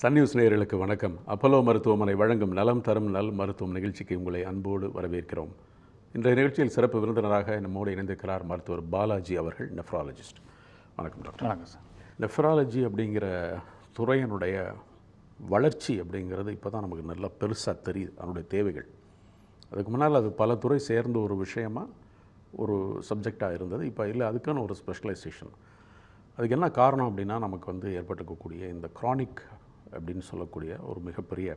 Sun news நேயர்களுக்கு வணக்கம். Apollo மருத்துவமனை வழங்கும் நலம் தரும் நல் மருத்துவம் நிகழ்ச்சிக்கு உங்களை அன்போடு வரவேற்கிறோம். இன்றைய நிகழ்ச்சியில் சிறப்பு விருந்தினராக நம்மோடு இணைந்திருக்கிறார் மருத்துவர் பாலாஜி அவர்கள், நெஃப்ராலஜிஸ்ட். வணக்கம் டாக்டர். வணக்கம் சார். நெஃப்ராலஜி அப்படிங்கிற துறையினுடைய வளர்ச்சி அப்படிங்கிறது இப்போ தான் நமக்கு நல்லா பெருசாக தெரியுது, அதனுடைய தேவைகள். அதுக்கு முன்னால் அது பல துறை சேர்ந்த ஒரு விஷயமாக ஒரு சப்ஜெக்டாக இருந்தது. இப்போ இல்லை, அதுக்கான ஒரு ஸ்பெஷலைசேஷன். அதுக்கு என்ன காரணம் அப்படின்னா, நமக்கு ஏற்பட்டுக்கக்கூடிய இந்த க்ரானிக் அப்படின்னு சொல்லக்கூடிய ஒரு மிகப்பெரிய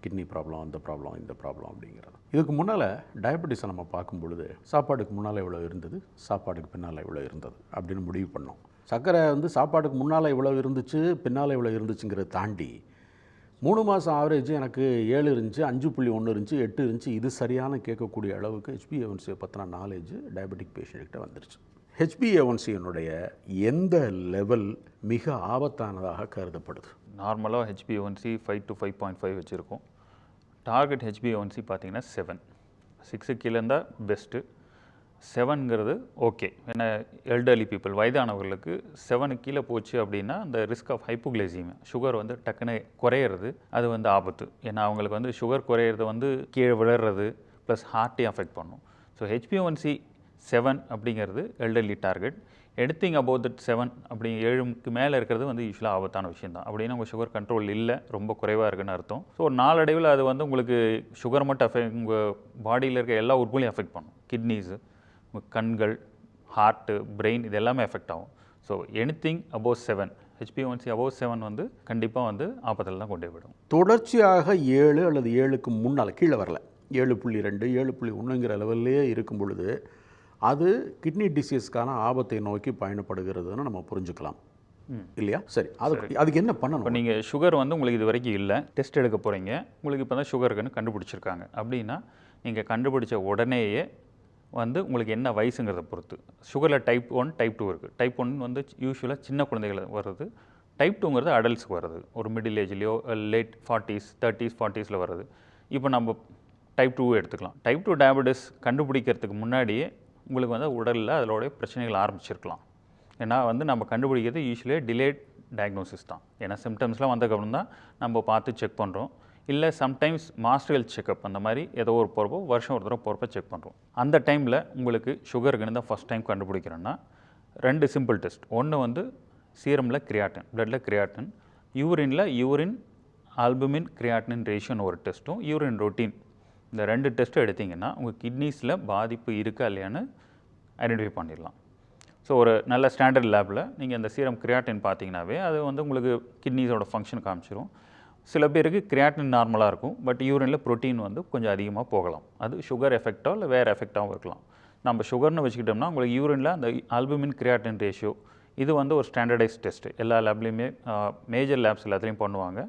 கிட்னி ப்ராப்ளம், அந்த ப்ராப்ளம், இந்த ப்ராப்ளம் அப்படிங்கிறது. இதுக்கு முன்னால் டயபெட்டிஸை நம்ம பார்க்கும் பொழுது சாப்பாடுக்கு முன்னால் இவ்வளோ இருந்தது, சாப்பாடுக்கு பின்னால் இவ்வளோ இருந்தது அப்படின்னு முடிவு பண்ணோம். சர்க்கரை சாப்பாடுக்கு முன்னால் இவ்வளோ இருந்துச்சு, பின்னால் இவ்வளோ இருந்துச்சுங்கிறத தாண்டி 3 மாதம் ஆவரேஜ் எனக்கு 7 இருந்துச்சு, 5.1 இருந்துச்சு, 8 இருந்துச்சு. இது சரியான கேட்கக்கூடிய அளவுக்கு HbA1c பற்றின நாலேஜ் டயபெட்டிக் பேஷண்ட்கிட்ட வந்துருச்சு. HbA1c எந்த லெவல் மிக ஆபத்தானதாக கருதப்படுது? நார்மலாக HbA1c 5 to 5.5 வச்சுருக்கோம். டார்கெட் HbA1c பார்த்தீங்கன்னா 7. 6 கீழே இருந்தால் பெஸ்ட்டு. 7ங்கிறது ஓகே. ஏன்னா எல்டர்லி பீப்புள், வயதானவர்களுக்கு 7 கீழே போச்சு அப்படின்னா அந்த ரிஸ்க் ஆஃப் ஹைப்போகிளைசீமியா, சுகர் டக்குன்னு குறையிறது, அது ஆபத்து. ஏன்னா அவங்களுக்கு சுகர் குறையிறது கீழே விழுறது ப்ளஸ் ஹார்ட்டே அஃபெக்ட் பண்ணும். ஸோ HbA1c 7 அப்படிங்கிறது elderly target. Anything about that 7 அப்படி 7க்கு மேலே இருக்கிறது யூஸ்வலாக ஆபத்தான விஷயம் தான். அப்படின்னா உங்கள் சுகர் கண்ட்ரோல் இல்லை, ரொம்ப குறைவாக இருக்குன்னு அர்த்தம். ஸோ நாளடைவில் அது உங்களுக்கு சுகர் மட்டும் அஃபெக்ட், உங்கள் பாடியில் இருக்க எல்லா உறுப்புகளையும் அஃபெக்ட் பண்ணும். கிட்னிஸு, உங்கள் கண்கள், ஹார்ட்டு, பிரெயின், இது எல்லாமே அஃபெக்ட் ஆகும். So anything above 7, HbA1c above 7 கண்டிப்பாக ஆபத்தில் தான் கொண்டு போய்டும். தொடர்ச்சியாக 7 அல்லது 7க்கு முன்னால் கீழே வரல, 7.2, 7.1ங்கிற லெவல்லையே இருக்கும் பொழுது அது கிட்னி டிசீஸ்க்கான ஆபத்தை நோக்கி பயணப்படுகிறதுன்னு நம்ம புரிஞ்சுக்கலாம் இல்லையா? சரி, அதுக்கு என்ன பண்ணணும்? இப்போ நீங்கள் சுகர் உங்களுக்கு இது வரைக்கும் இல்லை, டெஸ்ட் எடுக்க போகிறீங்க, உங்களுக்கு இப்போ தான் சுகருக்குன்னு கண்டுபிடிச்சிருக்காங்க அப்படின்னா, நீங்கள் கண்டுபிடிச்ச உடனேயே உங்களுக்கு என்ன வயசுங்கிறத பொறுத்து சுகரில் டைப் 1, டைப் 2 இருக்குது. டைப் 1 யூஸ்வலாக சின்ன குழந்தைகள் வருது. டைப் 2ங்கிறது அடல்ட்ஸுக்கு வருது, ஒரு middle ஏஜ்லேயோ late 40s 30s 40s வருது. இப்போ நம்ம டைப் 2 எடுத்துக்கலாம். டைப் 2 டயபெட்டிஸ் கண்டுபிடிக்கிறதுக்கு முன்னாடியே உங்களுக்கு உடலில் அதோடைய பிரச்சனைகள் ஆரம்பிச்சிருக்கலாம். ஏன்னா நம்ம கண்டுபிடிக்கிறது யூஸ்வலி டிலேட் டயக்னோசிஸ் தான். ஏன்னா சிம்டம்ஸ்லாம் வந்ததுக்கப்புறம் தான் நம்ம பார்த்து செக் பண்ணுறோம். இல்லை சம்டைம்ஸ் மாஸ்டர் ஹெல்த் செக்அப் அந்த மாதிரி ஏதோ ஒரு போகிறப்போ, வருஷம் ஒரு தடவை போகிறப்ப செக் பண்ணுறோம். அந்த டைமில் உங்களுக்கு சுகருக்குன்னு தான் ஃபஸ்ட் டைம் கண்டுபிடிக்கிறோன்னா 2 சிம்பிள் டெஸ்ட். ஒன்று சீரமில் கிரியாட்டின், பிளட்டில் கிரியாட்டின், யூரினில் யூரின் ஆல்புமின் கிரியாட்டின் ரேஷியோன்னு ஒரு டெஸ்ட்டும், யூரின் ரொட்டீன், இந்த 2 டெஸ்ட்டும் எடுத்திங்கன்னா உங்கள் கிட்னிஸில் பாதிப்பு இருக்கா இல்லையான்னு ஐடென்டிஃபை பண்ணிடலாம். ஸோ ஒரு நல்ல ஸ்டாண்டர்ட் லேபில் நீங்கள் அந்த சீரம் கிரியாட்டின் பார்த்தீங்கன்னாவே அது உங்களுக்கு கிட்னிஸோட ஃபங்க்ஷன் காமிச்சிடும். சில பேருக்கு கிரியாட்டின் நார்மலாக இருக்கும், பட் யூரினில் ப்ரோட்டீன் கொஞ்சம் அதிகமாக போகலாம். அது சுகர் எஃபெக்டோ இல்லை வேறு எஃபெக்டாகவும் இருக்கலாம். நம்ம சுகர்னு வச்சுக்கிட்டோம்னா உங்களுக்கு யூரினில் அந்த ஆல்புமின் கிரியாட்டின் ரேஷியோ இது ஒரு ஸ்டாண்டர்டைஸ் டெஸ்ட்டு. எல்லா லேப்லேயுமே மேஜர் லேப்ஸ் எல்லாத்துலேயும் பண்ணுவாங்க.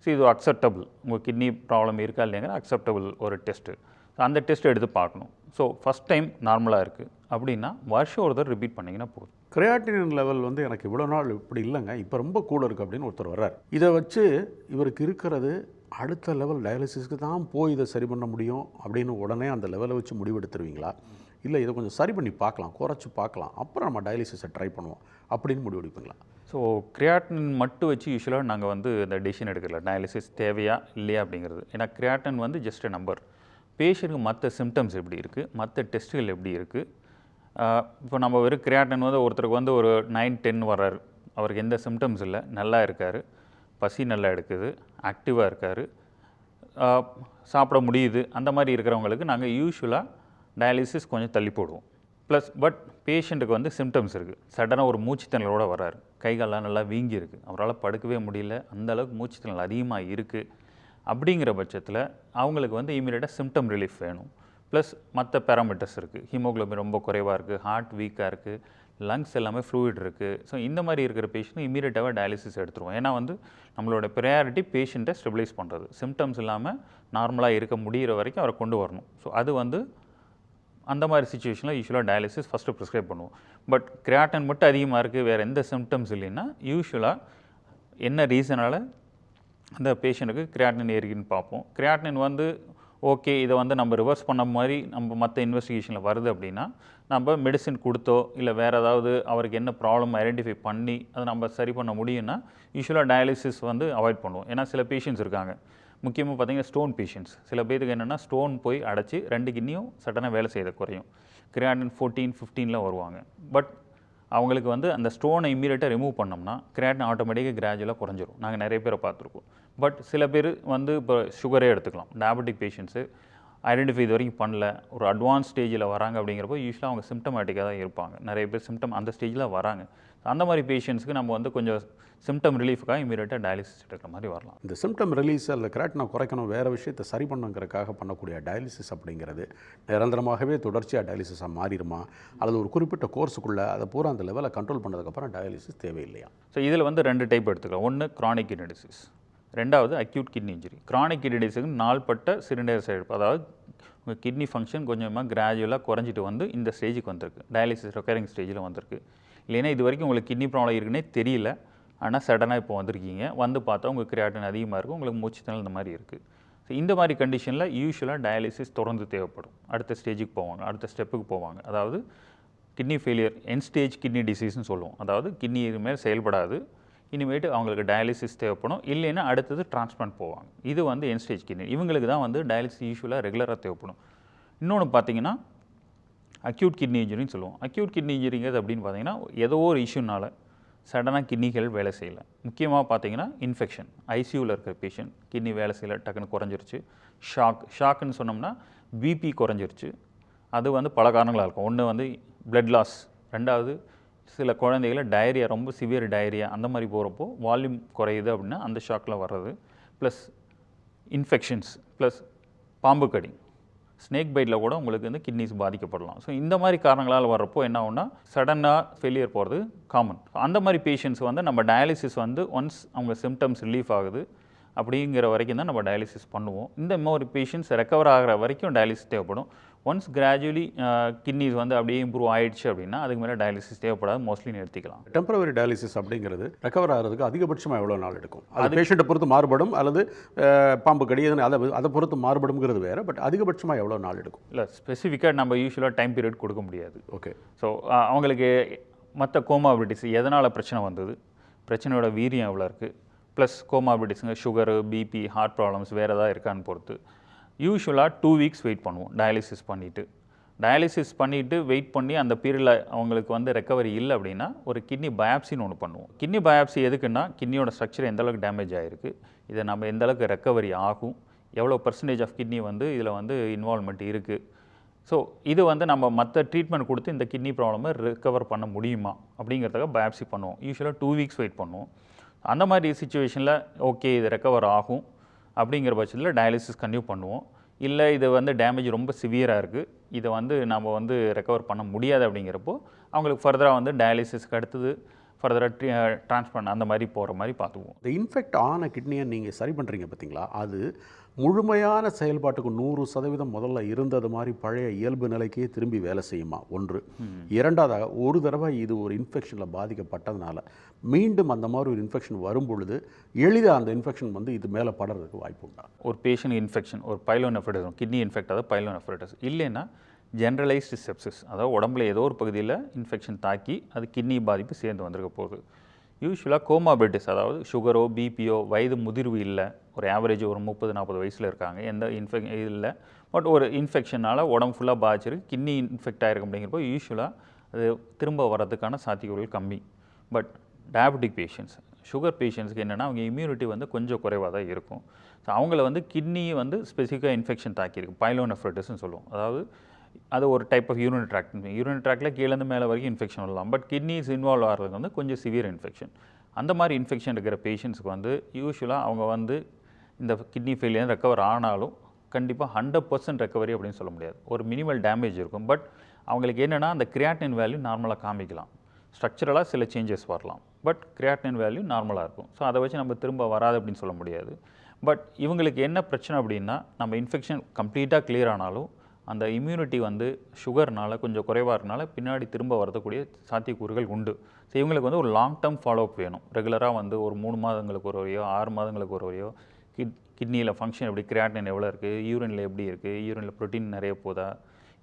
ஸோ இது அக்செப்டபுள், உங்கள் கிட்னி ப்ராப்ளம் இருக்கா இல்லைங்கிற அக்செப்டபுள் ஒரு டெஸ்ட்டு. ஸோ அந்த டெஸ்ட் எடுத்து பார்க்கணும். ஸோ ஃபஸ்ட் டைம் நார்மலாக இருக்குது அப்படின்னா வருஷம் ஒரு தடவை ரிப்பீட் பண்ணிங்கன்னா போதும். கிரியாட்டின் லெவல் எனக்கு இவ்வளோ நாள் இப்படி இல்லைங்க, இப்போ ரொம்ப கூட இருக்குது அப்படின்னு ஒருத்தர் வர்றார். இதை வச்சு இவருக்கு இருக்கிறது அடுத்த லெவல் டயாலிசிஸ்க்கு தான் போய் இதை சரி பண்ண முடியும் அப்படின்னு உடனே அந்த லெவலை வச்சு முடிவெடுத்துருவீங்களா? இல்லை இதை கொஞ்சம் சரி பண்ணி பார்க்கலாம், குறைச்சி பார்க்கலாம், அப்புறம் நம்ம டயாலிசிஸை ட்ரை பண்ணுவோம் அப்படின்னு முடிவெடுப்பீங்களா? ஸோ கிரியாட்டின் மட்டும் வச்சு யூஸ்வலாக நாங்கள் இந்த டெசிஷன் எடுக்கல, டயாலிசிஸ் தேவையா இல்லையா அப்படிங்கிறது. ஏன்னா கிரியாட்டின் ஜஸ்ட் எ நம்பர். பேஷண்ட்டுக்கு மற்ற சிம்டம்ஸ் எப்படி இருக்குது, மற்ற டெஸ்ட்டுகள் எப்படி இருக்குது. இப்போ நம்ம வெறும் கிரியாட்டின் ஒருத்தருக்கு ஒரு 9, 10 வர்றாரு, அவருக்கு எந்த சிம்டம்ஸ் இல்லை, நல்லா இருக்கார், பசி நல்லா எடுக்குது, ஆக்டிவாக இருக்கார், சாப்பிட முடியுது, அந்த மாதிரி இருக்கிறவங்களுக்கு நாங்கள் யூஸ்வலாக டயாலிசிஸ் கொஞ்சம் தள்ளி போடுவோம். ப்ளஸ் பட் பேஷண்ட்டுக்கு சிம்டம்ஸ் இருக்குது. சடனாக ஒரு மூச்சுத்திணறலோடு வர்றாரு, கைகாலெலாம் நல்லா வீங்கி இருக்குது, அவரால் படுக்கவே முடியல, அந்தளவுக்கு மூச்சுத்திணறல் அதிகமாக இருக்குது. அப்படிங்கிற பட்சத்தில் அவங்களுக்கு இமீடியட்டாக சிம்டம் ரிலீஃப் வேணும். ப்ளஸ் மற்ற பேராமீட்டர்ஸ் இருக்குது, ஹீமோக்ளோபின் ரொம்ப குறைவாக இருக்குது, ஹார்ட் வீக்காக இருக்குது, லங்ஸ் எல்லாமே ஃப்ளூயிட் இருக்குது. ஸோ இந்த மாதிரி இருக்கிற பேஷண்ட் இமீடியட்டாக டயாலிசிஸ் எடுத்துருவோம். ஏன்னா நம்மளோட ப்ரையாரிட்டி பேஷண்ட்டை ஸ்டெபிலைஸ் பண்ணுறது, சிம்டம்ஸ் இல்லாமல் நார்மலாக இருக்க முடிகிற வரைக்கும் அவரை கொண்டு வரணும். ஸோ அது அந்த மாதிரி சுச்சுவேஷனில் யூஸ்வலாக டயாலிசிஸ் ஃபஸ்ட்டு ப்ரிஸ்கிரைப் பண்ணுவோம். பட் கிரியாட்டின் மட்டும் அதிகமாக இருக்குது, வேறு எந்த சிம்டம்ஸ் இல்லைன்னா யூஸ்வலாக என்ன ரீசனால் அந்த பேஷண்ட்டுக்கு கிரியாட்டின் ஏறிக்குன்னு பார்ப்போம். கிரியாட்டின் ஓகே இதை வந்து நம்ம ரிவர்ஸ் பண்ண மாதிரி நம்ம மற்ற இன்வெஸ்டிகேஷனில் வருது அப்படின்னா நம்ம மெடிசின் கொடுத்தோ இல்லை வேறு ஏதாவது அவருக்கு என்ன ப்ராப்ளம் ஐடென்டிஃபை பண்ணி அதை நம்ம சரி பண்ண முடியும்னா யூஸ்வலாக டயாலிசிஸ் வந்து அவாய்ட் பண்ணுவோம். ஏன்னா சில பேஷண்ட்ஸ் இருக்காங்க, முக்கியமாக பார்த்தீங்கன்னா ஸ்டோன் பேஷண்ட்ஸ். சில பேருக்கு என்னென்னா ஸ்டோன் போய் அடைச்சி 2 கிட்னியும் சடனாக வேலை செய்ய குறையும். கிரியாட்டின் 14-15 வருவாங்க. பட் அவங்களுக்கு வந்து அந்த ஸ்டோனை இம்மீடியட்டாக ரிமூவ் பண்ணோம்னா கிரியாட்டின் ஆட்டோமேட்டிக்காக கிராஜுவலாக குறைஞ்சிரும். நாங்கள் நிறைய பேரை பார்த்துருக்கோம். பட் சில பேர் வந்து இப்போ சுகரே எடுத்துக்கலாம், டயபெட்டிக் பேஷண்ட்ஸு ஐடென்டிஃபை இது வரைக்கும் பண்ணல, ஒரு அட்வான்ஸ் ஸ்டேஜில் வராங்க அப்படிங்கிறப்போ யூஸ்வலாக அவங்க சிம்டமேட்டிக்காக தான் இருப்பாங்க. நிறைய பேர் சிம்டம் அந்த ஸ்டேஜில் வராங்க. அந்த மாதிரி பேஷண்ட்ஸ்க்கு நம்ம வந்து கொஞ்சம் சிம்டம் ரிலீஃப்காக இமீடியட்டாக டயாலிசிஸ் எடுக்கிற மாதிரி வரலாம். இந்த சிம்டம் ரிலீஸ் அல்லது கிராட்டினை குறைக்கணும், வேறு விஷயத்தை சரி பண்ணுங்கிறதுக்காக பண்ணக்கூடிய டயாலிசிஸ் அப்படிங்கிறது நிரந்தரமாகவே தொடர்ச்சியாக டயாலிசிஸாக மாறிடுமா, அல்லது ஒரு குறிப்பிட்ட கோர்ஸுக்குள்ளே அதை பூரா அந்த லெவலை கண்ட்ரோல் பண்ணதுக்கப்புறம் டயாலிசிஸ் தேவையில்லையா? ஸோ இதில் வந்து 2 டைப் எடுத்துக்கலாம். ஒன்று கிரானிக் கிட்னி டிசீஸ், ரெண்டாவது acute kidney injury. Chronic kidney டிசீஸுக்கு நாள்பட்ட சிறுநீரக செயல்பாடு, அதாவது உங்கள் கிட்னி ஃபங்க்ஷன் கொஞ்சமாக கிராஜுவலாக குறைஞ்சிட்டு வந்து இந்த ஸ்டேஜுக்கு வந்திருக்கு, டயாலிசிஸ் ரெக்கரிங் ஸ்டேஜில் வந்திருக்கு. இல்லைன்னா இது வரைக்கும் உங்களுக்கு கிட்னி ப்ராப்ளம் இருக்குன்னே தெரியல, ஆனால் சடனாக இப்போ வந்திருக்கீங்க, வந்து பார்த்தா உங்களுக்கு கிரியாட்டின் அதிகமாக இருக்கும், உங்களுக்கு மூச்சு திணறல் இந்த மாதிரி இருக்குது. ஸோ இந்த மாதிரி கண்டிஷனில் யூஸ்வலாக டயாலிசிஸ் தொடர்ந்து தேவைப்படும். அடுத்த ஸ்டேஜுக்கு போவாங்க, அடுத்த ஸ்டெப்புக்கு போவாங்க. அதாவது kidney failure, end stage kidney டிசீஸ்னு சொல்லுவோம். அதாவது கிட்னி இதுமாதிரி செயல்படாது, இனிமேட்டு அவங்களுக்கு டயாலிசிஸ் தேவைப்படும், இல்லைன்னா அடுத்தது டிரான்ஸ்பிளான்ட் போவாங்க. இது வந்து எண்ட் ஸ்டேஜ் கிட்னி. இவங்களுக்கு தான் வந்து டயாலிசிஸ் யூஸ்வலாக ரெகுலராக தேவைப்படும். இன்னொன்று பார்த்தீங்கன்னா அக்யூட் கிட்னி இன்ஜுரின்னு சொல்லுவோம். அக்யூட் கிட்னி இன்ஜுரிங்கிறது அப்படின்னு பார்த்தீங்கன்னா ஏதோ ஒரு இஷ்யூனால சடனாக கிட்னிகள் வேலை செய்யலை. முக்கியமாக பார்த்தீங்கன்னா இன்ஃபெக்ஷன், ஐசியூவில் இருக்கிற பேஷண்ட் கிட்னி வேலை செய்யலை, டக்குன்னு குறைஞ்சிருச்சு. ஷாக்குன்னு சொன்னோம்னா பிபி குறைஞ்சிருச்சு. அது வந்து பல காரணங்களாக இருக்கும். ஒன்று வந்து பிளட் லாஸ், ரெண்டாவது சில குழந்தைகளை டயரியா, ரொம்ப சிவியர் டயரியா அந்த மாதிரி போகிறப்போ வால்யூம் குறையுது அப்படின்னா அந்த ஷாக்கில் வர்றது, ப்ளஸ் இன்ஃபெக்ஷன்ஸ், ப்ளஸ் பாம்பு கடி, ஸ்னேக் பைட்டில் கூட உங்களுக்கு வந்து கிட்னிஸ் பாதிக்கப்படலாம். ஸோ இந்த மாதிரி காரணங்களால் வர்றப்போ என்ன ஆகும்னா சடனாக ஃபெயிலியர் போகிறது காமன். அந்த மாதிரி பேஷண்ட்ஸ் வந்து நம்ம டயாலிசிஸ் வந்து ஒன்ஸ் அவங்க சிம்டம்ஸ் ரிலீஃப் ஆகுது அப்படிங்கிற வரைக்கும் தான் நம்ம டயாலிசிஸ் பண்ணுவோம். இந்த மாதிரி பேஷண்ட்ஸ் ரெக்கவர் ஆகிற வரைக்கும் டயாலிசிஸ் தேவைப்படும். ஒன்ஸ் கிராஜுவலி கிட்னிஸ் வந்து அப்படியே இம்ப்ரூவ் ஆயிடுச்சு அப்படின்னா அதுக்கு மேலே டயாலிசிஸ் தேவைப்படாது, மோஸ்ட்லி நிறுத்திக்கலாம். டெம்பரவரி டயாலிசிஸ் அப்படிங்கிறது ரெக்கவர் ஆகிறதுக்கு அதிகபட்சமாக எவ்வளோ நாள் எடுக்கும்? அது பேஷண்ட்டை பொறுத்து மாறுபடும், அல்லது பாம்பு கடி அதை பொறுத்து மாறுபடுங்கிறது வேறு. பட் அதிகபட்சமாக எவ்வளோ நாள் எடுக்கும்? இல்லை, ஸ்பெசிஃபிக்காக நம்ம யூஸ்வலாக டைம் பீரியட் கொடுக்க முடியாது. ஓகே. ஸோ அவங்களுக்கு மற்ற கோமாபிலிட்டிஸ் எதனால் பிரச்சனை வந்தது, பிரச்சனையோட வீரியம் எவ்வளோ இருக்குது, ப்ளஸ் கோமாபிலிட்டிஸுங்க சுகரு, பிபி, ஹார்ட் ப்ராப்ளம்ஸ் வேறு ஏதாவது இருக்கான்னு பொறுத்து யூஸ்வலாக 2 வீக்ஸ் வெயிட் பண்ணுவோம். டயாலிசிஸ் பண்ணிவிட்டு வெயிட் பண்ணி அந்த பீரியடில் அவங்களுக்கு வந்து ரெக்கவரி இல்லை அப்படின்னா ஒரு கிட்னி பயாப்சின்னு ஒன்று பண்ணுவோம். கிட்னி பயாப்சி எதுக்குன்னா கிட்னியோட ஸ்ட்ரக்சர் எந்தளவுக்கு டேமேஜ் ஆகிருக்கு, இதை நம்ம எந்தளவுக்கு ரெக்கவரி ஆகும், எவ்வளோ பர்சன்டேஜ் ஆஃப் கிட்னி வந்து இதில் வந்து இன்வால்மெண்ட் இருக்குது. ஸோ இது வந்து நம்ம மற்ற ட்ரீட்மெண்ட் கொடுத்து இந்த கிட்னி ப்ராப்ளமை ரெக்கவர் பண்ண முடியுமா அப்படிங்கிறதுக்காக பயாப்சி பண்ணுவோம். யூஸ்வலாக 2 வீக்ஸ் வெயிட் பண்ணுவோம். அந்த மாதிரி சுச்சுவேஷனில் ஓகே இது ரெக்கவர் ஆகும் அப்படிங்கிற பட்சத்தில் டயாலிசிஸ் கன்டினியூ பண்ணுவோம். இல்லை இது வந்து டேமேஜ் ரொம்ப சிவியராக இருக்குது, இதை வந்து நம்ம வந்து ரெக்கவர் பண்ண முடியாது அப்படிங்கிறப்போ அவங்களுக்கு ஃபர்தராக வந்து டயாலிசிஸ்க்கு அடுத்தது ஃபர்தராக டிரான்ஸ்பிளான்ட் அந்த மாதிரி போகிற மாதிரி பார்த்துக்குவோம். இந்த இன்ஃபெக்ட் ஆன கிட்னியை நீங்கள் சரி பண்ணுறீங்க பார்த்தீங்களா, அது முழுமையான செயல்பாட்டுக்கு 100% முதல்ல இருந்தது மாதிரி பழைய இயல்பு நிலைக்கே திரும்பி வேலை செய்யுமா? ஒன்று. இரண்டாவதாக, ஒரு தடவை இது ஒரு இன்ஃபெக்ஷனில் பாதிக்கப்பட்டதுனால மீண்டும் அந்த மாதிரி ஒரு இன்ஃபெக்ஷன் வரும் பொழுது எளிதாக அந்த இன்ஃபெக்ஷன் வந்து இது மேலே படுறதுக்கு வாய்ப்பு உண்டா? ஒரு பேஷண்ட் இன்ஃபெக்ஷன், ஒரு பைலோனெஃப்ரைட்டிஸ், கிட்னி இன்ஃபெக்ட், அதாவது பைலோனெஃப்ரைட்டிஸ் இல்லைன்னா ஜென்ரலைஸ்டு செப்சிஸ், அதாவது உடம்புல ஏதோ ஒரு பகுதியில் இன்ஃபெக்ஷன் தாக்கி அது கிட்னி பாதிப்பு சேர்ந்து வந்திருக்க போகுது. யூஸ்வலாக கோமாபிலிட்டிஸ், அதாவது சுகரோ பிபியோ, வயது முதிர்வு இல்லை, ஒரு ஆவரேஜ் ஒரு 30-40 வயசில் இருக்காங்க, எந்த இல்லை, பட் ஒரு இன்ஃபெக்ஷனால் உடம்பு ஃபுல்லாக பாதிச்சிருக்கு, கிட்னி இன்ஃபெக்ட் ஆகிருக்கு அப்படிங்கிறப்போ யூஸ்வலாக அது திரும்ப வர்றதுக்கான சாத்தியக்கூறுகள் கம்மி. பட் டயபெட்டிக் பேஷண்ட்ஸ், சுகர் பேஷண்ட்ஸ்க்கு என்னென்னா அவங்க இம்யூனிட்டி வந்து கொஞ்சம் குறைவாக தான் இருக்கும். ஸோ அவங்கள வந்து கிட்னி வந்து ஸ்பெசிஃபிக்காக இன்ஃபெக்ஷன் தாக்கியிருக்கு, பைலோனெஃப்ரைட்டிஸ்னு சொல்லுவோம். அதாவது அது ஒரு டைப் ஆஃப் யூரினரி ட்ராக்டில் கீழேருந்து மேலே வரைக்கும் இன்ஃபெக்ஷன் வரலாம். பட் கிட்னிஸ் இன்வால்வ் ஆகிறது வந்து கொஞ்சம் சிவியர் இன்ஃபெக்ஷன். அந்த மாதிரி இன்ஃபெக்ஷன் இருக்கிற பேஷண்ட்ஸ்க்கு வந்து யூஸ்வலாக அவங்க வந்து இந்த கிட்னி ஃபெயிலியர் ரெக்கவர் ஆனாலும் கண்டிப்பாக 100% ரெக்கவரி அப்படின்னு சொல்ல முடியாது. ஒரு மினிமல் டேமேஜ் இருக்கும். பட் அவங்களுக்கு என்னென்னா அந்த கிரியாட்டினின் வேல்யூ நார்மலாக காமிக்கலாம், ஸ்ட்ரக்சரலாக சில சேஞ்சஸ் வரலாம், பட் கிரியாட்டினின் வேல்யூ நார்மலாக இருக்கும். ஸோ அதை வச்சு நம்ம திரும்ப வராது அப்படின்னு சொல்ல முடியாது. பட் இவங்களுக்கு என்ன பிரச்சனை அப்படின்னா நம்ம இன்ஃபெக்ஷன் கம்ப்ளீட்டாக கிளியர் ஆனாலும் அந்த இம்யூனிட்டி வந்து சுகர்னால கொஞ்சம் குறைவாக இருக்கனால பின்னாடி திரும்ப வரக்கூடிய சாத்தியக்கூறுகள் உண்டு. ஸோ இவங்களுக்கு வந்து ஒரு லாங் டேர்ம் ஃபாலோஅப் வேணும். ரெகுலராக வந்து ஒரு 3 மாதங்களுக்கு ஒரு வரையோ 6 மாதங்களுக்கு ஒரு வரையோ கிட்னியில் ஃபங்க்ஷன் எப்படி, கிரியாட்டின் எவ்வளோ இருக்குது, யூரினில் எப்படி இருக்குது, யூரினில் ப்ரோட்டீன் நிறைய போதா,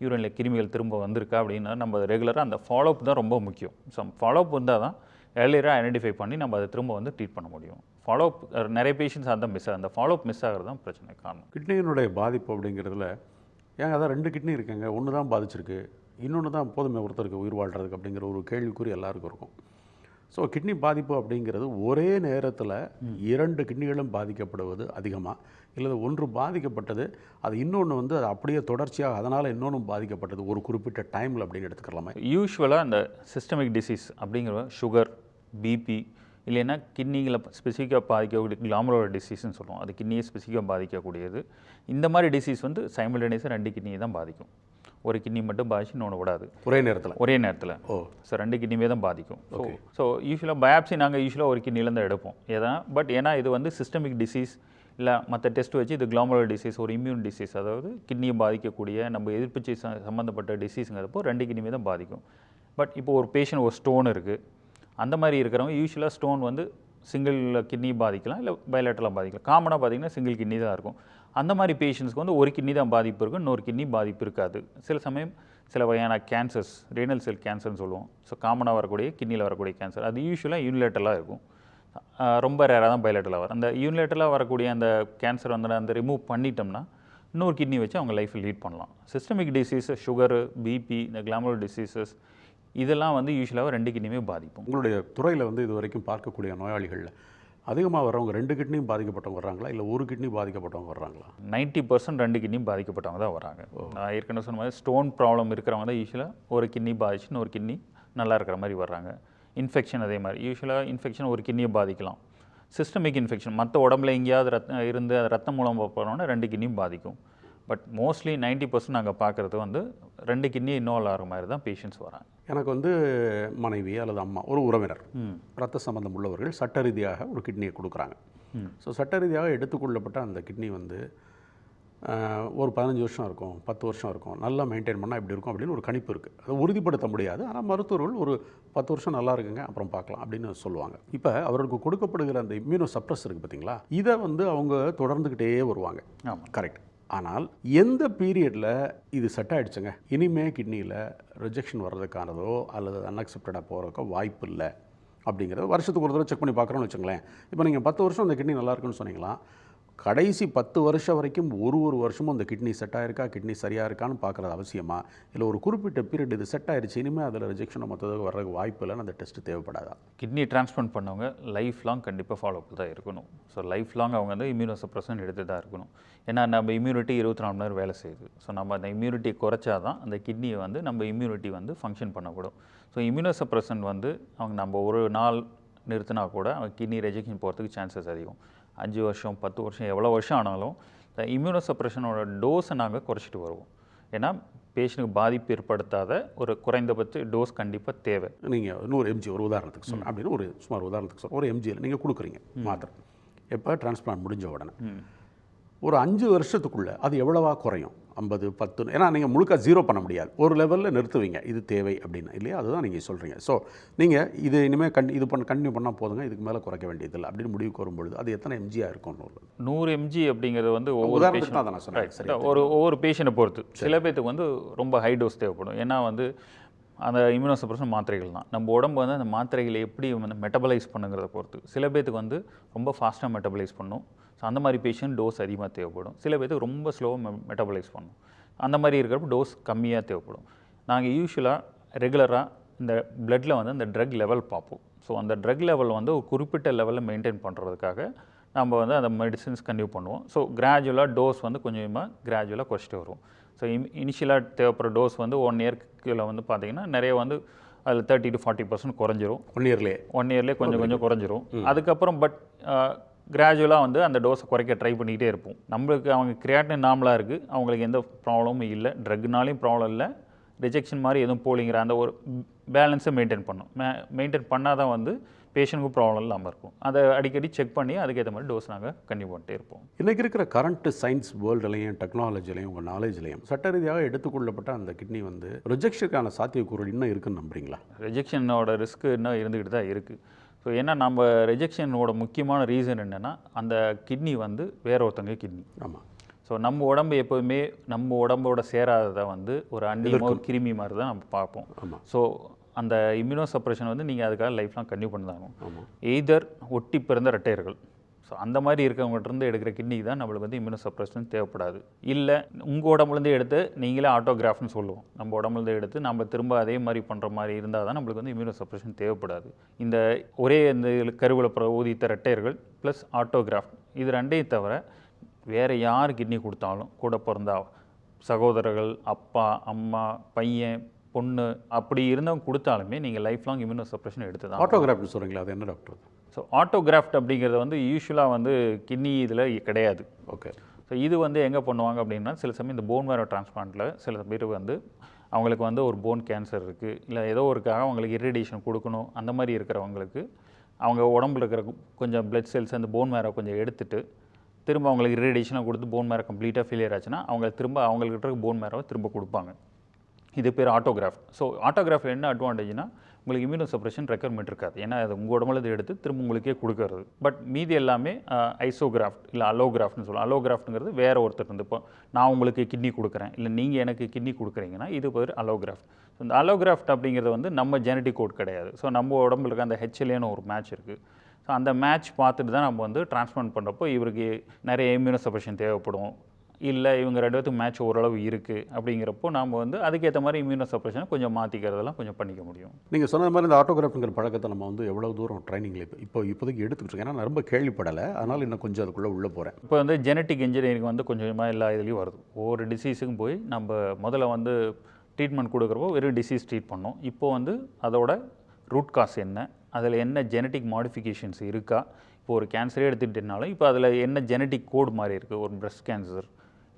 யூரினில் கிருமிகள் திரும்ப வந்திருக்கா அப்படின்னா நம்ம ரெகுலராக அந்த ஃபாலோஅப் தான் ரொம்ப முக்கியம். ஸோ ஃபாலோஅப் இருந்தால் தான் ஏர்லியராக ஐடென்டிஃபை பண்ணி நம்ம அதை திரும்ப வந்து ட்ரீட் பண்ண முடியும். ஃபாலோஅப் நிறைய பேஷண்ட்ஸ் அதான் மிஸ் ஆகுது, அந்த ஃபாலோஅப் மிஸ் ஆகிறது தான் பிரச்சனை காரணம். கிட்னியினுடைய பாதிப்பு அப்படிங்கிறதுல ஏங்க அதான் 2 கிட்னி இருக்குங்க, ஒன்று தான் பாதிச்சிருக்கு, இன்னொன்று தான் போதுமே ஒருத்தருக்கு உயிர் வாழ்கிறதுக்கு அப்படிங்கிற ஒரு கேள்விக்குறி எல்லாருக்கும் இருக்கும். ஸோ கிட்னி பாதிப்பு அப்படிங்கிறது ஒரே நேரத்தில் 2 கிட்னிகளும் பாதிக்கப்படுவது அதிகமாக, இல்லை ஒன்று பாதிக்கப்பட்டது அது இன்னொன்று வந்து அது அப்படியே தொடர்ச்சியாக அதனால் இன்னொன்று பாதிக்கப்பட்டது ஒரு குறிப்பிட்ட டைமில் அப்படின்னு எடுத்துக்கலாமா? யூஸ்வலாக அந்த சிஸ்டமிக் டிசீஸ் அப்படிங்கிற சுகர், பிபி, இல்லைன்னா கிட்னிகளை ஸ்பெசிஃபிக்காக பாதிக்கக்கூடிய கிளாமரோட டிசீஸ்ன்னு சொல்லுவோம், அது கிட்னியை ஸ்பெசிஃபிக்காக பாதிக்கக்கூடியது. இந்த மாதிரி டிசீஸ் வந்து சைமல்டேனியஸாக 2 கிட்னியை தான் பாதிக்கும். ஒரு கிட்னி மட்டும் பாதிச்சு இன்னொன்று விடாது ஒரே நேரத்தில். ஸோ 2 கிட்னியுமே தான் பாதிக்கும். ஸோ யூஸ்வலாக பயாப்சி நாங்கள் யூஸ்வலாக ஒரு கிட்னிலேருந்து எடுப்போம் பட் ஏன்னா இது வந்து சிஸ்டமிக் டிசீஸ் இல்லை மற்ற டெஸ்ட் வச்சு இது கிளாமரல் டிசீஸ், ஒரு இம்யூன் டிசீஸ், அதாவது கிட்னியை பாதிக்கக்கூடிய நம்ம எதிர்ப்பு சம்மந்தப்பட்ட டிசீஸுங்கிறப்போ 2 கிட்னியுமே தான் பாதிக்கும். பட் இப்போ ஒரு பேஷண்ட் ஒரு ஸ்டோன் இருக்குது, அந்த மாதிரி இருக்கிறவங்க யூஸ்வலாக ஸ்டோன் வந்து சிங்கிள் கிட்னி பாதிக்கலாம், இல்லை பைலேட்டரலாக பாதிக்கலாம். காமனாக பார்த்திங்கன்னா சிங்கிள் கிட்னி தான் இருக்கும். அந்த மாதிரி பேஷண்ட்ஸ்க்கு வந்து ஒரு கிட்னி தான் பாதிப்பு இருக்கும், இன்னொரு கிட்னி பாதிப்பு இருக்காது. சில சமயம் சில வகையான கேன்சர்ஸ், ரீனல் செல் கேன்சர்னு சொல்லுவோம். ஸோ காமனாக வரக்கூடிய கிட்னியில் வரக்கூடிய கேன்சர் அது யூஸ்வலாக யூனிலேட்டரலாக இருக்கும், ரொம்ப ரேராக தான் பைலேட்டரலாக வரும். அந்த யூனிலேட்டரலாக வரக்கூடிய அந்த கேன்சர் வந்து அந்த ரிமூவ் பண்ணிட்டோம்னா இன்னொரு கிட்னி வச்சு அவங்க லைஃப்பை லீட் பண்ணலாம். சிஸ்டமிக் டிசீஸ், சுகரு, பிபி, இந்த கிளாமரல் டிசீசஸ் இதெல்லாம் வந்து யூஸ்வலாக 2 கிட்னியுமே பாதிக்கும். உங்களுடைய துறையில் வந்து இது வரைக்கும் பார்க்கக்கூடிய நோயாளிகளில் அதிகமாக வர்றவங்க 2 கிட்னியும் பாதிக்கப்பட்டவங்க வர்றாங்களா, இல்லை ஒரு கிட்னி பாதிக்கப்பட்டவங்க வர்றாங்களா? 90% 2 கிட்னியும் பாதிக்கப்பட்டவங்க தான் வராங்க. நான் ஏற்கனவே சொன்ன மாதிரி ஸ்டோன் ப்ராப்ளம் இருக்கிறவங்க தான் யூஸ்வலாக ஒரு கிட்னி பாதிச்சுன்னு ஒரு கிட்னி நல்லா இருக்கிற மாதிரி வர்றாங்க. இன்ஃபெக்ஷன் அதே மாதிரி யூஸ்வலாக இன்ஃபெக்ஷன் ஒரு கிட்னியை பாதிக்கலாம். சிஸ்டமிக் இன்ஃபெக்ஷன் மற்ற உடம்புல எங்கேயாவது இருந்து அது ரத்தம் மூலம் போனோன்னா 2 கிட்னியும் பாதிக்கும். பட் மோஸ்ட்லி 90% நாங்கள் பார்க்குறது வந்து 2 கிட்னி இன்வால்வ் ஆகிற மாதிரி தான் பேஷண்ட்ஸ் வராங்க. எனக்கு வந்து மனைவி அல்லது அம்மா, ஒரு உறவினர், ரத்த சம்பந்தம் உள்ளவர்கள் சட்ட ரீதியாக ஒரு கிட்னியை கொடுக்குறாங்க. ஸோ சட்ட ரீதியாக எடுத்துக்கொள்ளப்பட்ட அந்த கிட்னி வந்து ஒரு 15 வருஷம் இருக்கும், 10 வருஷம் இருக்கும், நல்லா மெயின்டைன் பண்ணால் இப்படி இருக்கும் அப்படின்னு ஒரு கணிப்பு இருக்குது. அதை உறுதிப்படுத்த முடியாது, ஆனால் மருத்துவர்கள் ஒரு 10 வருஷம் நல்லா இருக்குங்க அப்புறம் பார்க்கலாம் அப்படின்னு சொல்லுவாங்க. இப்போ அவர்களுக்கு கொடுக்கப்படுகிற அந்த இம்யூனோ சப்ரஸ் இருக்குது பார்த்தீங்களா, இதை வந்து அவங்க தொடர்ந்துக்கிட்டே வருவாங்க. ஆமாம், கரெக்ட். ஆனால் எந்த பீரியடில் இது செட் ஆகிடுச்சுங்க, இனிமேல் கிட்னியில் ரிஜெக்ஷன் வர்றதுக்கானதோ அல்லது அன்அக்செப்டடாக போகிறதுக்கோ வாய்ப்பு இல்லை அப்படிங்கிறத வருஷத்துக்கு ஒரு தடவை செக் பண்ணி பார்க்குறோன்னு வச்சுங்களேன். இப்போ நீங்கள் 10 வருஷம் அந்த கிட்னி நல்லா இருக்குன்னு சொன்னீங்களா, கடைசி 10 வருஷம் வரைக்கும் ஒரு வருஷமும் அந்த கிட்னி செட் ஆகிருக்கா, கிட்னி சரியாக இருக்கான்னு பார்க்குறது அவசியமா, இல்லை ஒரு குறிப்பிட்ட பீரியட் இது செட் ஆகிடுச்சு இனிமேல் அதில் ரிஜெக்ஷனோ மற்றதாக வர்றதுக்கு வாய்ப்பு இல்லைன்னு அந்த டெஸ்ட்டு தேவைப்படாதா? கிட்னி டிரான்ஸ்பிளான்ட் பண்ணவங்க லைஃப் லாங் கண்டிப்பாக ஃபாலோஅப் தான் இருக்கணும். ஸோ லைஃப் லாங் அவங்க வந்து இம்யூனோசப்ரஷன் எடுத்து தான் இருக்கணும். ஏன்னா நம்ம இம்யூனிட்டி 24 மணி நேரம் வேலை செய்யுது. ஸோ நம்ம அந்த இம்யூனிட்டி குறைச்சா தான் அந்த கிட்னியை வந்து நம்ம இம்யூனிட்டி வந்து ஃபங்க்ஷன் பண்ணக்கூடும். ஸோ இம்யூனோசப்ரஷன் வந்து அவங்க நம்ம ஒரு நாள் நிறுத்தினா கூட அவங்க கிட்னி ரிஜெக்ஷன் போகிறதுக்கு சான்சஸ் அதிகம். 5 வருஷம் 10 வருஷம் எவ்வளோ வருஷம் ஆனாலும் இந்த இம்யூனோசப்ரஷனோட டோஸை நாங்கள் குறைச்சிட்டு வருவோம். ஏன்னா பேஷண்ட்டுக்கு பாதிப்பு ஏற்படுத்தாத ஒரு குறைந்தபட்ச டோஸ் கண்டிப்பாக தேவை. நீங்கள் 100 mg ஒரு உதாரணத்துக்கு சொன்னேன் அப்படின்னு ஒரு சுமார் உதாரணத்துக்கு சொன்ன ஒரு mgயில் நீங்கள் கொடுக்குறீங்க மாத்திரை. எப்போ டிரான்ஸ்பிளான்ட் முடிஞ்ச உடனே ஒரு 5 வருஷத்துக்குள்ளே அது எவ்வளவா குறையும்? 50, 10, ஏன்னா நீங்கள் முழுக்க 0 பண்ண முடியாது, ஒரு லெவலில் நிறுத்துவீங்க இது தேவை அப்படின்னு இல்லையா, அதுதான் நீங்கள் சொல்கிறீங்க. ஸோ நீங்கள் இது இனிமேல் கண்டினியூ பண்ணால் போதுங்க, இதுக்கு மேலே குறைக்க வேண்டியதில்லை அப்படின்னு முடிவுக்கு வரும்பொழுது அது எத்தனை mgயாக இருக்கும்? 100 mg அப்படிங்கிறது வந்து ஒவ்வொரு பேஷண்ட்டை பொறுத்து. சில பேர்த்துக்கு வந்து ரொம்ப ஹை டோஸ் தேவைப்படும். ஏன்னா வந்து அந்த இம்யூனோசப்ரஷன் மாத்திரைகள் தான் நம்ம உடம்பு வந்து அந்த மாத்திரைகளை எப்படி வந்து மெட்டபலைஸ் பண்ணுங்கிறத பொறுத்து. சில பேர்த்துக்கு வந்து ரொம்ப ஃபாஸ்ட்டாக மெட்டபலைஸ் பண்ணும். ஸோ அந்த மாதிரி பேஷண்ட் டோஸ் அதிகமாக தேவைப்படும். சில பேர்த்துக்கு ரொம்ப ஸ்லோவாக மெட்டபலைஸ் பண்ணும். அந்த மாதிரி இருக்கிறப்ப டோஸ் கம்மியாக தேவைப்படும். நாங்கள் யூஸ்வலாக ரெகுலராக இந்த பிளட்டில் வந்து அந்த ட்ரக் லெவல் பார்ப்போம். ஸோ அந்த ட்ரக் லெவல் வந்து ஒரு குறிப்பிட்ட லெவலில் மெயின்டைன் பண்ணுறதுக்காக நம்ம வந்து அந்த மெடிசின்ஸ் கண்டினியூ பண்ணுவோம். ஸோ கிராஜுவலாக டோஸ் வந்து கொஞ்சமாக கிராஜுவலாக குறைச்சிட்டு வருவோம். ஸோ இனிஷியலாக தேவைப்படுற டோஸ் வந்து 1 இயர்க்குள்ள வந்து பார்த்திங்கன்னா நிறைய வந்து அதில் 30 to 40% குறைஞ்சிரும். 1 இயர்லேயே கொஞ்சம் குறைஞ்சிரும். அதுக்கப்புறம் பட் கிராஜுவலாக வந்து அந்த டோஸை குறைக்க ட்ரை பண்ணிக்கிட்டே இருப்போம். நம்மளுக்கு அவங்க கிரியாட்டின் நார்மலாக இருக்குது, அவங்களுக்கு எந்த ப்ராப்ளமும் இல்லை, ட்ரக்னாலையும் ப்ராப்ளம் இல்லை, ரிஜெக்ஷன் மாதிரி எதுவும் போலிங்கிற அந்த ஒரு பேலன்ஸை மெயின்டைன் பண்ணால் தான் வந்து பேஷண்ட்டுக்கும் ப்ராப்ளம் இல்லாமல் இருக்கும். அதை அடிக்கடி செக் பண்ணி அதுக்கேற்ற மாதிரி டோஸ் நாங்கள் கண்டினியூ பண்ணிட்டே இருப்போம். இன்றைக்கி இருக்கிற கரண்ட் சயின்ஸ் வேர்ல்டுலையும் டெக்னாலஜிலையும் உங்கள் நாலேஜ்லையும் சட்ட ரீதியாக எடுத்துக்கொள்ளப்பட்ட அந்த கிட்னி வந்து ரிஜெக்ஷனுக்கான சாத்தியக்கூறு இன்னும் இருக்குன்னு நம்புறீங்களா? ரிஜெக்ஷனோட ரிஸ்க் இன்னும் இருந்துக்கிட்டு தான் இருக்குது. ஸோ ஸோ ஏன்னா நம்ம ரிஜெக்ஷனோட முக்கியமான ரீசன் என்னென்னா அந்த கிட்னி வந்து வேற ஒருத்தங்க கிட்னி. ஆமாம். ஸோ நம்ம உடம்பு எப்போதுமே நம்ம உடம்போட சேராததை வந்து ஒரு அந்நியமாக ஒரு கிருமி மாதிரி தான் நம்ம பார்ப்போம். ஆமாம். ஸோ அந்த இம்யூனோ சப்ரஷன் வந்து நீங்கள் அதுக்காக லைஃப்லாம் கன்டினியூ பண்ணதாகும். ஆமாம். எய்தர் ஒட்டி பிறந்த ரெட்டையர்கள், ஸோ அந்த மாதிரி இருக்கவங்ககிட்டருந்து எடுக்கிற கிட்னிக்கு தான் நம்மளுக்கு வந்து இம்யூனோ சப்ரஷன் தேவைப்படாது. இல்லை உங்கள் உடம்புலேருந்து எடுத்து நீங்களே ஆட்டோகிராஃப்னு சொல்லுவோம், நம்ம உடம்புலேருந்து எடுத்து நம்ம திரும்ப அதே மாதிரி பண்ணுற மாதிரி இருந்தால் தான் நம்மளுக்கு வந்து இம்யூனோ சப்ரஷன் தேவைப்படாது. இந்த ஒரே இந்த கருவில் ஊதித்த ரெட்டையர்கள் ப்ளஸ் ஆட்டோகிராஃப் இது ரெண்டையும் தவிர வேறு யார் கிட்னி கொடுத்தாலும், கூட பிறந்தா சகோதரர்கள், அப்பா அம்மா பையன் பொண்ணு அப்படி இருந்தவங்க கொடுத்தாலுமே நீங்கள் லைஃப் லாங் இம்யூனோ சப்ரஷன் எடுத்து தான். ஆட்டோகிராஃப்னு சொல்கிறீங்களா, அது என்ன டாக்டர்? ஸோ ஆட்டோகிராஃப்ட் அப்படிங்கிறது வந்து யூஸ்வலாக வந்து கிட்னி இதில் கிடையாது. ஓகே. ஸோ இது வந்து எங்கே பண்ணுவாங்க அப்படின்னா, சில சமயம் இந்த போன் மேரோ டிரான்ஸ்பிளான்ட்டில் சில பேர் வந்து அவங்களுக்கு வந்து ஒரு போன் கேன்சர் இருக்குது, இல்லை ஏதோ ஒருக்காக அவங்களுக்கு இரிடேஷன் கொடுக்கணும், அந்த மாதிரி இருக்கிறவங்களுக்கு அவங்க உடம்புல இருக்கிற கொஞ்சம் பிளட் செல்ஸ் அந்த போன் மேரோ கொஞ்சம் எடுத்துட்டு திரும்ப அவங்களுக்கு இரிடேஷனாக கொடுத்து போன் மேரோ கம்ப்ளீட்டாக ஃபெயிலியர் ஆச்சுன்னா அவங்க திரும்ப அவங்கள்கிட்ட இருக்க போன் மேரோவை திரும்ப கொடுப்பாங்க. இது பேர் ஆட்டோகிராஃப்ட். ஸோ ஆட்டோகிராஃபில் என்ன அட்வான்டேஜ்னா உங்களுக்கு இம்யூனோ சப்ரஷன் ரெக்யர்மெண்ட் இருக்காது, ஏன்னா அது உங்கள் உடம்புல எடுத்து திரும்ப உங்களுக்கே கொடுக்கறது. பட் மீதி எல்லாமே ஐசோகிராஃப்ட் இல்லை அலோகிராஃப்ட்னு சொல்லுவோம். அலோகிராஃப்ட்ங்கிறது வேறு ஒருத்தர் வந்து இப்போ நான் உங்களுக்கு கிட்னி கொடுக்குறேன் இல்லை நீங்கள் எனக்கு கிட்னி கொடுக்குறீங்கன்னா இது பேர் அலோகிராஃப்ட். ஸோ இந்த அலோகிராஃப்ட் அப்படிங்கிறது வந்து நம்ம ஜெனட்டிக் கோட் கிடையாது. ஸோ நம்ம உடம்புல இருக்க அந்த ஹெச்எல்ஏன்னு ஒரு மேட்ச் இருக்குது. ஸோ அந்த மேட்ச் பார்த்துட்டு தான் நம்ம வந்து டிரான்ஸ்பிளான்ட் பண்ணுறப்போ இவருக்கு நிறைய இம்யூனோ சப்ரஷன் தேவைப்படும், இல்லை இவங்க ரெண்டு பேர்த்துக்கு மேட்ச் ஓரளவு இருக்குது அப்படிங்கிறப்போ நாம் வந்து அதுக்கேற்ற மாதிரி இம்யூனோ சப்ரஷனை கொஞ்சம் மாற்றிக்கிறதெல்லாம் கொஞ்சம் பண்ணிக்க முடியும். நீங்கள் சொன்ன மாதிரி இந்த ஆட்டோகிராஃப்ங்கிற பழக்கத்தை நம்ம வந்து எவ்வளோ தூரம் ட்ரைனிங்கில் இப்போதைக்கு எடுத்துக்கிட்டு இருக்கேன், ஏன்னா நான் ரொம்ப கேள்விப்படலை, அதனால் இன்னும் கொஞ்சம் அதுக்குள்ளே உள்ளே போகிறேன். இப்போ வந்து ஜெனட்டிக் இன்ஜினியரிங் வந்து கொஞ்சமாக எல்லா இதுலேயும் வருது. ஒவ்வொரு டிசீஸுக்கும் போய் நம்ம முதல்ல வந்து ட்ரீட்மெண்ட் கொடுக்குறப்போ வெறும் டிசீஸ் ட்ரீட் பண்ணோம். இப்போது வந்து அதோட ரூட் காஸ் என்ன, அதில் என்ன ஜெனட்டிக் மாடிஃபிகேஷன்ஸ் இருக்கா, இப்போ ஒரு கேன்சரே எடுத்துக்கிட்டனாலும் இப்போ அதில் என்ன ஜெனட்டிக் கோட் மாதிரி இருக்குது, ஒரு பிரஸ்ட் கேன்சர்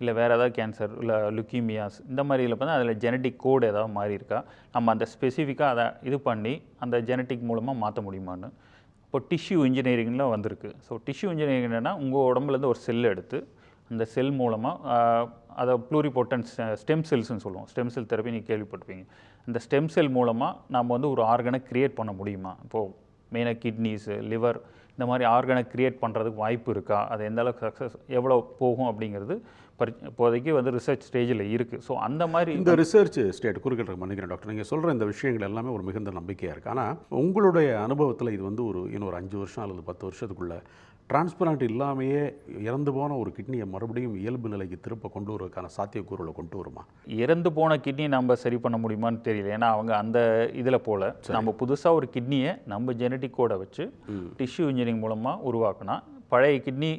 இல்லை வேறு ஏதாவது கேன்சர் இல்லை லுக்கீமியாஸ் இந்த மாதிரி இதில் பார்த்தா அதில் ஜெனட்டிக் கோடு ஏதாவது மாறி இருக்கா, நம்ம அந்த ஸ்பெசிஃபிக்காக அதை இது பண்ணி அந்த ஜெனட்டிக் மூலமாக மாற்ற முடியுமான்னு இப்போ டிஷ்யூ இன்ஜினியரிங்கில் வந்திருக்கு. ஸோ டிஷ்யூ இன்ஜினியரிங் என்னென்னா உங்கள் உடம்புலேருந்து ஒரு செல் எடுத்து அந்த செல் மூலமாக அதை ப்ளூரிபோட்டன்ட் ஸ்டெம் செல்ஸ்ன்னு சொல்லுவோம். ஸ்டெம் செல் தெரப்பி நீங்கள் கேள்விப்பட்டிருப்பீங்க. அந்த ஸ்டெம் செல் மூலமாக நம்ம வந்து ஒரு ஆர்கனை க்ரியேட் பண்ண முடியுமா, இப்போது மெயினாக கிட்னிஸு லிவர் இந்த மாதிரி ஆர்கனை க்ரியேட் பண்ணுறதுக்கு வாய்ப்பு இருக்கா, அது எந்த அளவுக்கு சக்ஸஸ் எவ்வளோ போகும் அப்படிங்கிறது இப்போதைக்கு வந்து ரிசர்ச் ஸ்டேஜில் இருக்குது. ஸோ அந்த மாதிரி இந்த ரிசர்ச் ஸ்டேட் குறுக்கிட்டு மன்னிக்கிறேன் டாக்டர், நீங்கள் சொல்கிற இந்த விஷயங்கள் எல்லாமே ஒரு மிகுந்த நம்பிக்கையாக இருக்குது. ஆனால் உங்களுடைய அனுபவத்தில் இது வந்து இன்னொரு 5 வருஷம் அல்லது 10 வருஷத்துக்குள்ளே டிரான்ஸ்பிளான்ட் இல்லாமையே இறந்து போன ஒரு கிட்னியை மறுபடியும் இயல்பு நிலைக்கு திரும்ப கொண்டு வருவதற்கான சாத்தியக்கூறுகளை கொண்டு வருமா? இறந்து போன கிட்னி நம்ம சரி பண்ண முடியுமான்னு தெரியல, ஏன்னா அவங்க அந்த இதில் போல் நம்ம புதுசாக ஒரு கிட்னியை நம்ம ஜெனட்டிக் கோடை வச்சு டிஷ்யூ இன்ஜினியரிங் மூலமாக உருவாக்குனா பழைய கிட்னி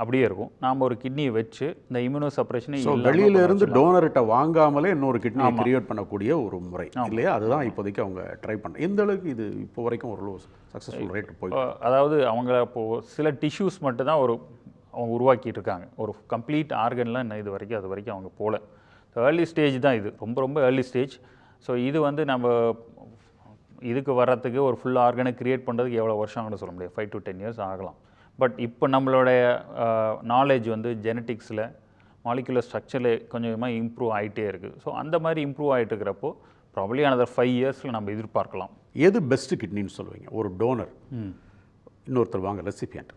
அப்படியே இருக்கும். நாம் ஒரு கிட்னியை வச்சு இந்த இம்யூனோ சப்ரேஷனை வெளியில இருந்து டோனர்கிட்ட வாங்காமலே இன்னொரு கிட்னியை கிரியேட் பண்ணக்கூடிய ஒரு முறை இல்லையா? அதுதான் இப்போதைக்கு அவங்க ட்ரை பண்ண. எந்த அளவுக்கு இது இப்போ வரைக்கும் ஒரு சக்ஸஸ்ஃபுல் ரேட் போய், அதாவது அவங்க இப்போது சில டிஷ்யூஸ் மட்டும் தான் அவங்க உருவாக்கிட்டு இருக்காங்க, ஒரு கம்ப்ளீட் ஆர்கன்லாம் இது வரைக்கும் அது வரைக்கும் அவங்க போகல. ஏர்லி ஸ்டேஜ் தான் இது, ரொம்ப ரொம்ப ஏர்லி ஸ்டேஜ். ஸோ இது வந்து நம்ம இதுக்கு வர்றதுக்கு ஒரு ஃபுல் ஆர்கனை க்ரியேட் பண்ணுறதுக்கு எவ்வளோ வருஷம் ஆகணும் சொல்ல முடியாது, 5 to 10 years ஆகலாம். பட் இப்போ நம்மளுடைய நாலேஜ் வந்து ஜெனட்டிக்ஸில் மாலிகுலர் ஸ்ட்ரக்சரில் கொஞ்சம் கொஞ்சமாக இம்ப்ரூவ் ஆகிட்டே இருக்குது. ஸோ அந்த மாதிரி இம்ப்ரூவ் ஆகிட்டு இருக்கிறப்போ ப்ராபப்ளி another 5 yearsல நம்ம எதிர்பார்க்கலாம். எது பெஸ்ட்டு கிட்னின்னு சொல்லுவீங்க? ஒரு டோனர் இன்னொருத்தர் வாங்க ரெசிபியன்ட்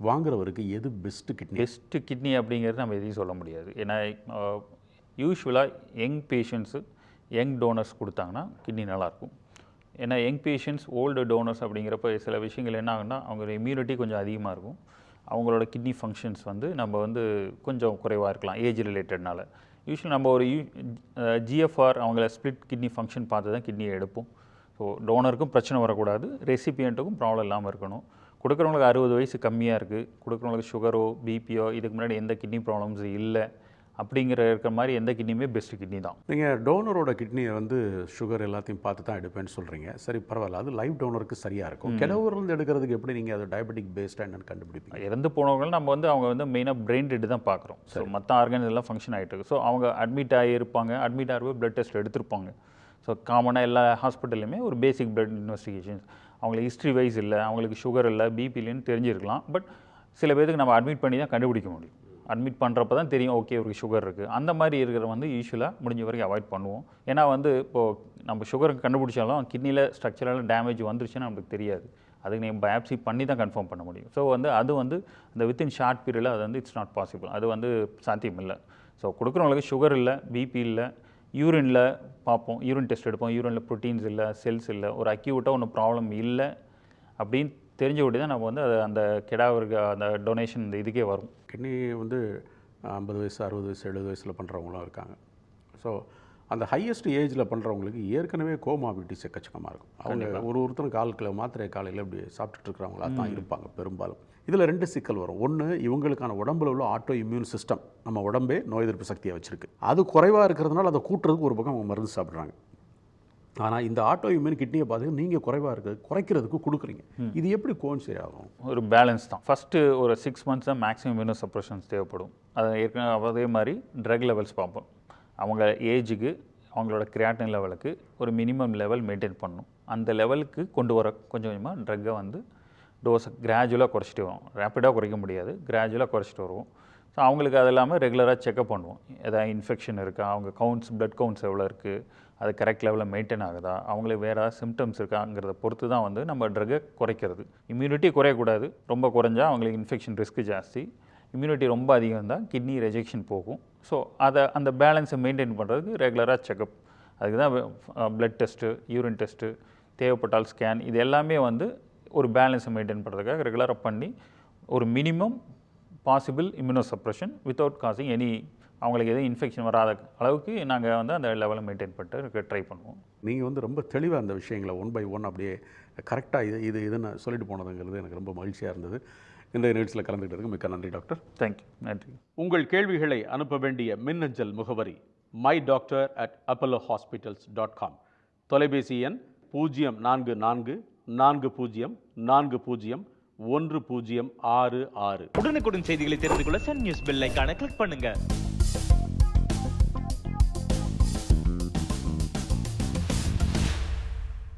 வாங்குறவருக்கு எது பெஸ்ட்டு கிட்னி? பெஸ்ட்டு கிட்னி அப்படிங்கிறது நம்ம எதையும் சொல்ல முடியாது, ஏன்னா யூஸ்வலாக யங் பேஷண்ட்ஸு யங் டோனர்ஸ் கொடுத்தாங்கன்னா கிட்னி நல்லாயிருக்கும். ஏன்னா யங் பேஷண்ட்ஸ் ஓல்டு டோனர்ஸ் அப்படிங்கிறப்ப சில விஷயங்கள் என்ன ஆகுன்னா அவங்களோட இம்யூனிட்டி கொஞ்சம் அதிகமாக இருக்கும், அவங்களோட கிட்னி ஃபங்க்ஷன்ஸ் வந்து நம்ம வந்து கொஞ்சம் குறைவாக இருக்கலாம் ஏஜ் ரிலேட்டட்னால. யூஸ்வலி நம்ம ஒரு ஜிஎஃப்ஆர் அவங்கள ஸ்ப்ளிட் கிட்னி ஃபங்க்ஷன் பார்த்து தான் கிட்னியை எடுப்போம். ஸோ டோனருக்கும் பிரச்சனை வரக்கூடாது, ரெசிபியண்ட்டுக்கும் ப்ராப்ளம் இல்லாமல் இருக்கணும். கொடுக்குறவங்களுக்கு 60 வயசு கம்மியாக இருக்குது, கொடுக்குறவங்களுக்கு சுகரோ பிபியோ இதுக்கு முன்னாடி எந்த கிட்னி ப்ராப்ளம்ஸ் இல்லை அப்படிங்கிற மாதிரி எந்த கிட்னியுமே பெஸ்ட் கிட்னி தான். நீங்கள் டோனரோட கிட்னியை வந்து சுகர் எல்லாத்தையும் பார்த்து தான் எடுப்பேன்னு சொல்கிறீங்க, சரி பரவாயில்ல, அது லைவ் டோனருக்கு சரியாக இருக்கும். கிடவுலேருந்து எடுக்கிறதுக்கு எப்படி நீங்கள் அது டயபெட்டிக் பேஸ்டாக என்னன்னு கண்டுபிடிப்பீங்க? இறந்து போனவங்க நம்ம வந்து அவங்க வந்து மெயினாக பிரெயின் டெட் தான் பார்க்குறோம். ஸோ மற்ற ஆர்கன்ஸ் எல்லாம் ஃபங்க்ஷன் ஆகிட்டு இருக்கு. ஸோ அவங்க அட்மிட் ஆகியிருப்பாங்க, அட்மிட் ஆகவே பிளட் டெஸ்ட் எடுத்திருப்பாங்க. ஸோ காமனாக எல்லா ஹாஸ்பிட்டல்லையுமே ஒரு பேசிக் பிளட் இன்வெஸ்டிகேஷன்ஸ், அவங்களுக்கு ஹிஸ்ட்ரி வைஸ் இல்லை, அவங்களுக்கு சுகர் இல்லை பிபி இல்லைன்னு தெரிஞ்சிருக்கலாம். பட் சில பேருக்கு நம்ம அட்மிட் பண்ணி தான் கண்டுபிடிக்க முடியும். அட்மிட் பண்ணுறப்ப தான் தெரியும் ஓகே ஒரு சுகர் இருக்குது. அந்த மாதிரி இருக்கிற வந்து யூஸ்வலாக முடிஞ்ச வரைக்கும் அவாய்ட் பண்ணுவோம். ஏன்னா வந்து இப்போது நம்ம சுகருக்கு கண்டுபிடிச்சாலும் கிட்னியில் ஸ்ட்ரக்சரல் டேமேஜ் வந்துருச்சுன்னா நமக்கு தெரியாது. அதுக்கு நீங்கள் பயாப்சி பண்ணி தான் கன்ஃபார்ம் பண்ண முடியும். ஸோ வந்து அது வந்து அந்த வித்தின் ஷார்ட் பீரியடில் அது வந்து இட்ஸ் நாட் பாசிபிள், அது வந்து சாத்தியம் இல்லை. ஸோ கொடுக்குறவங்களுக்கு சுகர் இல்லை, பிபி இல்லை, யூரினில் பார்ப்போம், யூரின் டெஸ்ட் எடுப்போம், யூரினில் ப்ரோட்டீன்ஸ் இல்லை, செல்ஸ் இல்லை, ஒரு அக்யூட்டாக ஒன்றும் ப்ராப்ளம் இல்லை அப்படின்னு தெரிஞ்ச விட்டு தான் நம்ம வந்து அது அந்த கெடாவருக்கு அந்த டொனேஷன் இந்த இதுக்கே வரும். கிட்னி வந்து 50 வயசு 60 வயசு 70 வயசில் பண்ணுறவங்களும் இருக்காங்க. ஸோ அந்த ஹையஸ்ட் ஏஜில் பண்ணுறவங்களுக்கு ஏற்கனவே கோமாபிலிட்டிஸ் எக்கச்சக்கமாக இருக்கும். அவங்க ஒருத்தரும் மாத்திரை காலையில் இப்படி சாப்பிட்டுட்டு இருக்கிறவங்களா தான் இருப்பாங்க பெரும்பாலும். இதில் 2 சிக்கல் வரும். ஒன்று, இவங்களுக்கான உடம்புல உள்ள ஆட்டோ இம்யூன் சிஸ்டம், நம்ம உடம்பே நோய் எதிர்ப்பு சக்தியை வச்சுருக்கு, அது குறைவாக இருக்கிறதுனால அதை கூட்டுறதுக்கு ஒரு பக்கம் அவங்க மருந்து சாப்பிட்றாங்க. ஆனால் இந்த ஆட்டோ இம்யூன் கிட்னியை பார்த்து நீங்கள் குறைக்கிறதுக்கு கொடுக்குறீங்க. இது எப்படி கோன்சரி ஆகும்? ஒரு பேலன்ஸ் தான். ஃபஸ்ட்டு ஒரு 6 மந்த்ஸ் தான் மேக்ஸிமம் இம்யூனோ சப்ரஷன்ஸ் தேவைப்படும். அதை ஏற்கனவே அதே மாதிரி ட்ரக் லெவல்ஸ் பார்ப்போம். அவங்க ஏஜுக்கு அவங்களோட கிரியாட்டின் லெவலுக்கு ஒரு மினிமம் லெவல் மெயின்டைன் பண்ணணும். அந்த லெவலுக்கு கொண்டு வர கொஞ்சம் கொஞ்சமாக ட்ரக்கை வந்து டோஸை கிராஜுவலாக குறைச்சிட்டு வரும். ரேப்பிடாக குறைக்க முடியாது, கிராஜுவலாக குறைச்சிட்டு வருவோம். ஸோ அவங்களுக்கு அது இல்லாமல் ரெகுலராக செக்அப் பண்ணுவோம். எதாவது இன்ஃபெக்ஷன் இருக்கா, அவங்க கவுண்ட்ஸ் பிளட் கவுண்ட்ஸ் எவ்வளோ இருக்குது, அது கரெக்ட் லெவலில் மெயின்டைன் ஆகுதா, அவங்களுக்கு வேறு ஏதாவது சிம்டம்ஸ் இருக்காங்கிறத பொறுத்து தான் வந்து நம்ம ட்ரக்கை குறைக்கிறது. இம்யூனிட்டி குறையக்கூடாது, ரொம்ப குறைஞ்சா அவங்களுக்கு இன்ஃபெக்ஷன் ரிஸ்க் ஜாஸ்தி. இம்யூனிட்டி ரொம்ப அதிகம் இருந்தால் கிட்னி ரெஜெக்ஷன் போகும். ஸோ அந்த பேலன்ஸை மெயின்டைன் பண்ணுறதுக்கு ரெகுலராக செக்அப், அதுக்கு தான் பிளட் டெஸ்ட்டு, யூரின் டெஸ்ட்டு, தேவைப்பட்டால் ஸ்கேன், இது எல்லாமே வந்து ஒரு பேலன்ஸை மெயின்டைன் பண்ணுறதுக்காக ரெகுலராக பண்ணி ஒரு minimum possible immuno suppression without causing any, அவங்களுக்கு எதுவும் இன்ஃபெக்ஷன் வராத அளவுக்கு நாங்கள் வந்து அந்த லெவலை மெயின்டைன் பண்ணிட்டு ட்ரை பண்ணுவோம். நீங்கள் வந்து ரொம்ப தெளிவாக அந்த விஷயங்களை 1 by 1 அப்படியே கரெக்டாக இதுன்னு சொல்லிட்டு போனதுங்கிறது எனக்கு ரொம்ப மகிழ்ச்சியாக இருந்தது. இந்த நிகழ்ச்சியில் கலந்துக்கிட்டதுக்கு மிக்க நன்றி டாக்டர். தேங்க்யூ. நன்றி. உங்கள் கேள்விகளை அனுப்ப வேண்டிய மின்னஞ்சல் முகவரி mydoctor@apollohospitals.com. தொலைபேசி எண் 044404040166. உடனுக்குடன் செய்திகளை தெரிந்து கொள்ள சன் நியூஸ் பெல் ஐகானை கிளிக் பண்ணுங்க.